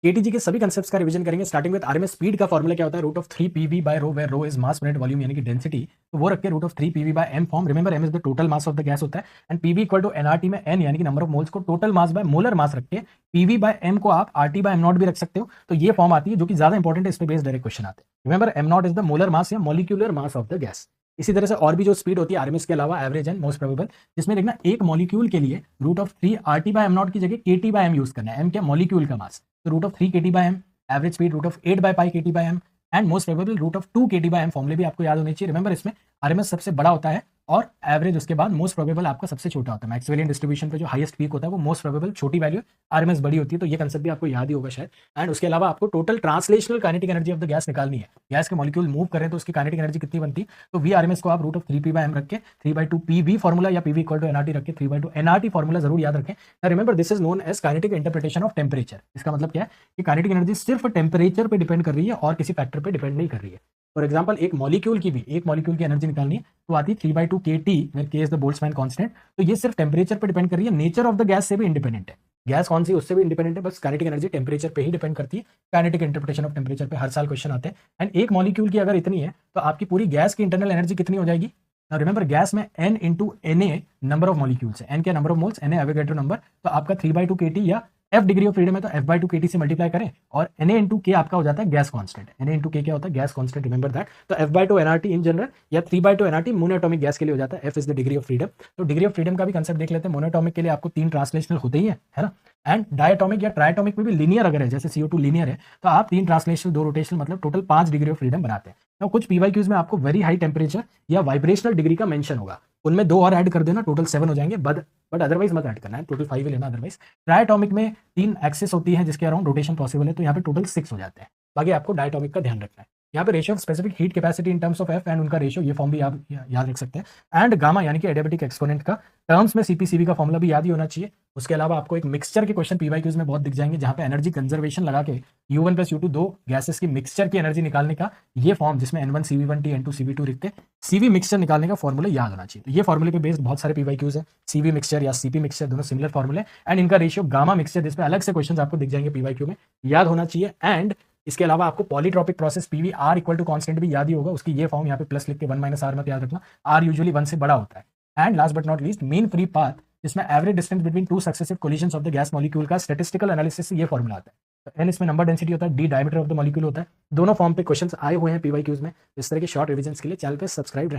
KTG के सभी concepts का रिवीजन करेंगे। स्टार्टिंग विद आरएमएस स्पीड का फॉर्मूला क्या होता है, root of 3 PV by rho, where rho is mass per unit volume यानी कि डेंसिटी, तो वो रख के root of 3 PV by M form. Remember M is the total mass of the gas होता है and PV equal to NRT में N यानी कि नंबर ऑफ मोल्स को total mass by molar mass रख के पीवी बाय एम को आप आरटी बाय एम नॉट भी रख सकते हो। तो ये फॉर्म आती है जो कि ज्यादा इंपॉर्टेंट है, इस पे बेस्ड डायरेक्ट क्वेश्चन आते हैं। Remember M nought is the molar mass या molecular mass of the gas. इसी तरह से और भी जो स्पीड होती है आरएमएस के अलावा एवरेज एंड मोस्ट प्रोबेबल, जिसमें देखना एक मॉलिक्यूल के लिए root of 3 RT by M not की जगह केटी बाय एम यूज करना है। एम क्या, मॉलिक्यूल का मास, तो root of 3 kT by M, average speed root of 8 by pi kT by M and most probable root of 2 kT by M. फॉर्मूले भी आपको याद होने चाहिए। रिमेंबर इसमें आरएमएस सबसे बड़ा होता है और एवरेज उसके बाद मोस्ट प्रोबेबल आपका सबसे छोटा होता है। मैक्सवेलियन डिस्ट्रीब्यूशन पे जो हाईएस्ट पीक होता है वो मोस्ट प्रोबेबल छोटी वैल्यू, आरएमएस बड़ी होती है। तो ये कंसेप्ट भी आपको याद ही होगा शायद। एंड उसके अलावा आपको total translational kinetic energy of the gas निकालनी है। गैस के मॉलिक्यूल मूव करें तो उसकी काइनेटिक एनर्जी कितनी बनती है, तो वी आरएमएस को आप root of 3 P by M रख के 3/2 पीवी फॉर्मूला या पीवी इक्वल टू एनआरटी रख के 3/2 एनआरटी फॉर्मूला जरूर याद रखें। Remember this is known as kinetic interpretation of temperature. इसका मतलब क्या है कि काइनेटिक एनर्जी सिर्फ टेम्परेचर पे डिपेंड कर रही है और किसी फैक्टर पे डिपेंड नहीं कर रही है। फॉर एग्जाम्पल एक मॉलिक्यूल की एनर्जी निकालनी है तो आती है 3/2 kT, where k is the Boltzmann constant. तो ये सिर्फ टेम्परेचर पे डिपेंड कर रही है, नेचर ऑफ द गैस से भी इंडिपेंडेंट है। गैस कौन सी, उससे भी इंडिपेंडेंट है, बस काइनेटिक एनर्जी टेम्परेचर पे ही डिपेंड करती है। काइनेटिक इंटरप्रिटेशन ऑफ टेम्परेचर पे हर साल क्वेश्चन आते हैं। एंड एक मॉलिक्यूल की अगर इतनी है तो आपकी पूरी गैस की इंटरनल एनर्जी कितनी हो जाएगी। रिमेंबर गैस में n into Na number of molecules है, n क्या number of moles, Na Avogadro number, तो आपका 3/2 kT या f डिग्री ऑफ फ्रीडम है तो f/2 kT से मल्टीप्लाई करें और Na इंटू k आपका हो जाता है gas constant. Na into k क्या होता है, गैस कांस्टेंट, रिमेंबर दैट। तो f/2 nRT इन जनरल या 3/2 nRT मोनोएटॉमिक गैस के लिए हो जाता है। f is the degree of freedom. तो डिग्री ऑफ फ्रीडम का भी कंसेप्ट देख लेते हैं। मोनोएटॉमिक के लिए आपको 3 ट्रांसलेशनल होते ही है ना। एंड डायटोमिक या ट्राइटोमिक में भी लीनियर अगर है, जैसे CO2 लीनियर है, तो आप 3 ट्रांसलेशनल 2 रोटेशनल मतलब टोटल 5 डिग्री ऑफ फ्रीडम बनाते हैं। तो कुछ पीवाईक्यूज में आपको वेरी हाई टेम्परेचर या वाइब्रेशनल डिग्री का मेंशन होगा, उनमें 2 और ऐड कर देना, टोटल 7 हो जाएंगे। बट अदरवाइज मत ऐड करना है, टोटल 5 ही लेना अदरवाइज। ट्राइटोमिक में 3 एक्सिस होती है जिसके अराउंड रोटेशन पॉसिबल है, तो यहाँ पे टोटल 6 हो जाते हैं। बाकी आपको डायटोमिक का ध्यान रखना है। यहाँ पे ratio of specific heat capacity in terms of F and उनका रेशियो, ये फॉर्म भी आप याद रख सकते हैं। एंड गामा यानी कि एडियाबेटिक एक्सपोनेंट का टर्म्स में सीपीसीबी का फॉर्मूला भी याद ही होना चाहिए। उसके अलावा आपको एक मिक्सचर के क्वेश्चन पीवाईक्यूज में बहुत दिख जाएंगे, जहां पे एनर्जी कंजर्वेशन लगा के U1 + U2 दो गैसेस की मिक्सचर की एनर्जी निकालने का ये फॉर्म, जिसमें N1 CV1T N2 CV2 लिखते हैं, CV मिक्सचर निकालने का फॉर्मूला याद होना चाहिए। तो ये फॉर्मूले पे बेस्ड बहुत सारे पीवाईक्यूज है, CV मिक्सचर या CP मिक्सचर, दोनों सिमिलर फॉर्मूले एंड इनका रेशियो गामा मिक्सचर, जिसपे अलग से क्वेश्चन आपको दिख जाएंगे पीवाईक्यू में, याद होना चाहिए। एंड इसके अलावा आपको polytropic process PV R equal to constant भी याद ही होगा। उसकी ये फॉर्म यहाँ पे प्लस लिख के 1 - R मत याद रखना, R यूजुअली 1 से बड़ा होता है। And last but not least mean free path, जिसमें average distance between 2 successive collisions of the gas molecule का स्टैटिस्टिकल एनालिसिस से ये फॉर्मूला आता है। तो n इसमें नंबर डेंसिटी होता है, d diameter of the molecule होता है। दोनों फॉर्म पे क्वेश्चंस आए हुए हैं पीवाईक्यूज में। इस तरह के शॉर्ट रिविजन के लिए चैनल पे सब्सक्राइब रहें।